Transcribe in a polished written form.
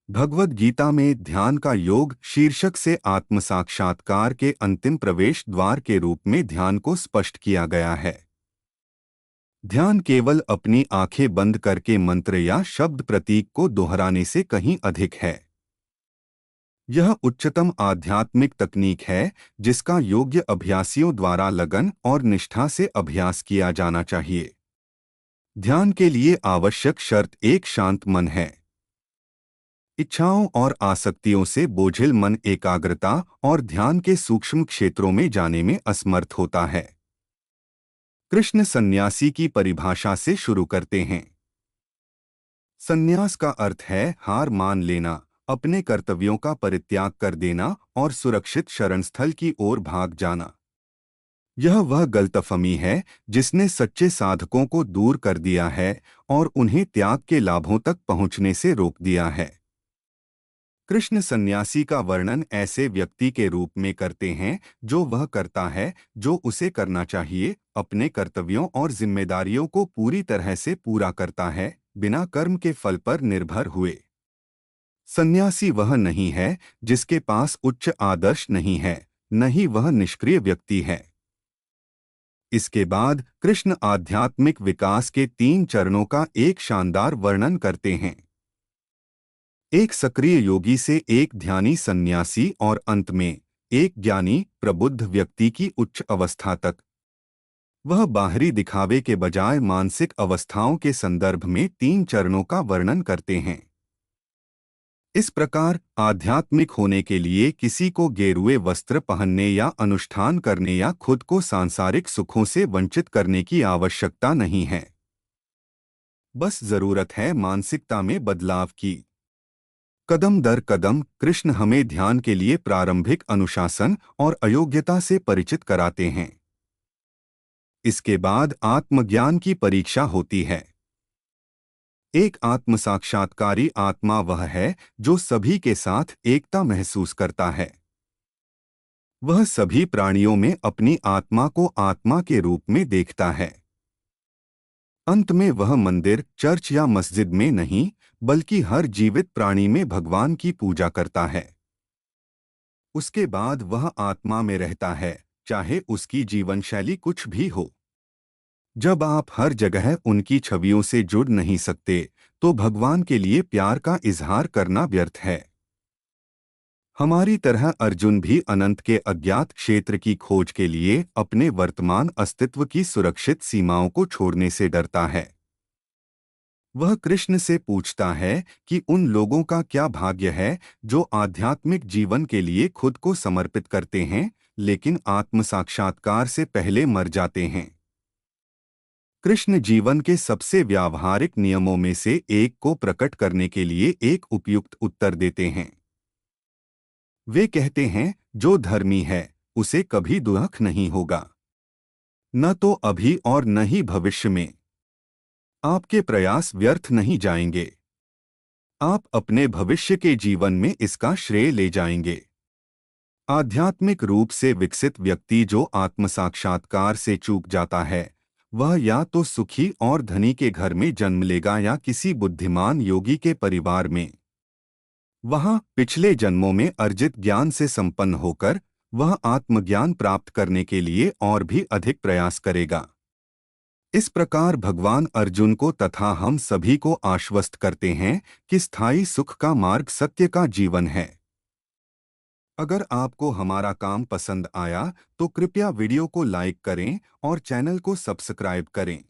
भगवद गीता में ध्यान का योग शीर्षक से आत्म साक्षात्कार के अंतिम प्रवेश द्वार के रूप में ध्यान को स्पष्ट किया गया है। ध्यान केवल अपनी आंखें बंद करके मंत्र या शब्द प्रतीक को दोहराने से कहीं अधिक है। यह उच्चतम आध्यात्मिक तकनीक है जिसका योग्य अभ्यासियों द्वारा लगन और निष्ठा से अभ्यास किया जाना चाहिए। ध्यान के लिए आवश्यक शर्त एक शांत मन है। इच्छाओं और आसक्तियों से बोझिल मन एकाग्रता और ध्यान के सूक्ष्म क्षेत्रों में जाने में असमर्थ होता है। कृष्ण सन्यासी की परिभाषा से शुरू करते हैं। सन्यास का अर्थ है हार मान लेना, अपने कर्तव्यों का परित्याग कर देना और सुरक्षित शरणस्थल की ओर भाग जाना। यह वह गलतफहमी है जिसने सच्चे साधकों को दूर कर दिया है और उन्हें त्याग के लाभों तक पहुंचने से रोक दिया है। कृष्ण सन्यासी का वर्णन ऐसे व्यक्ति के रूप में करते हैं जो वह करता है जो उसे करना चाहिए, अपने कर्तव्यों और जिम्मेदारियों को पूरी तरह से पूरा करता है, बिना कर्म के फल पर निर्भर हुए। सन्यासी वह नहीं है जिसके पास उच्च आदर्श नहीं है, न ही वह निष्क्रिय व्यक्ति है। इसके बाद कृष्ण आध्यात्मिक विकास के 3 चरणों का एक शानदार वर्णन करते हैं। एक सक्रिय योगी से एक ध्यानी सन्यासी और अंत में एक ज्ञानी प्रबुद्ध व्यक्ति की उच्च अवस्था तक। वह बाहरी दिखावे के बजाय मानसिक अवस्थाओं के संदर्भ में 3 चरणों का वर्णन करते हैं। इस प्रकार आध्यात्मिक होने के लिए किसी को गेरुए वस्त्र पहनने या अनुष्ठान करने या खुद को सांसारिक सुखों से वंचित करने की आवश्यकता नहीं है। बस जरूरत है मानसिकता में बदलाव की। कदम दर कदम कृष्ण हमें ध्यान के लिए प्रारंभिक अनुशासन और अयोग्यता से परिचित कराते हैं। इसके बाद आत्मज्ञान की परीक्षा होती है। एक आत्म साक्षात्कारी आत्मा वह है जो सभी के साथ एकता महसूस करता है। वह सभी प्राणियों में अपनी आत्मा को आत्मा के रूप में देखता है। अंत में वह मंदिर, चर्च या मस्जिद में नहीं, बल्कि हर जीवित प्राणी में भगवान की पूजा करता है। उसके बाद वह आत्मा में रहता है, चाहे उसकी जीवन शैली कुछ भी हो। जब आप हर जगह उनकी छवियों से जुड़ नहीं सकते, तो भगवान के लिए प्यार का इजहार करना व्यर्थ है। हमारी तरह अर्जुन भी अनंत के अज्ञात क्षेत्र की खोज के लिए अपने वर्तमान अस्तित्व की सुरक्षित सीमाओं को छोड़ने से डरता है। वह कृष्ण से पूछता है कि उन लोगों का क्या भाग्य है जो आध्यात्मिक जीवन के लिए खुद को समर्पित करते हैं, लेकिन आत्म साक्षात्कार से पहले मर जाते हैं। कृष्ण जीवन के सबसे व्यावहारिक नियमों में से एक को प्रकट करने के लिए एक उपयुक्त उत्तर देते हैं। वे कहते हैं, जो धर्मी है उसे कभी दुख नहीं होगा, न तो अभी और न ही भविष्य में। आपके प्रयास व्यर्थ नहीं जाएंगे। आप अपने भविष्य के जीवन में इसका श्रेय ले जाएंगे। आध्यात्मिक रूप से विकसित व्यक्ति जो आत्म साक्षात्कार से चूक जाता है, वह या तो सुखी और धनी के घर में जन्म लेगा या किसी बुद्धिमान योगी के परिवार में। वहां पिछले जन्मों में अर्जित ज्ञान से संपन्न होकर वह आत्मज्ञान प्राप्त करने के लिए और भी अधिक प्रयास करेगा। इस प्रकार भगवान अर्जुन को तथा हम सभी को आश्वस्त करते हैं कि स्थायी सुख का मार्ग सत्य का जीवन है। अगर आपको हमारा काम पसंद आया तो कृपया वीडियो को लाइक करें और चैनल को सब्सक्राइब करें।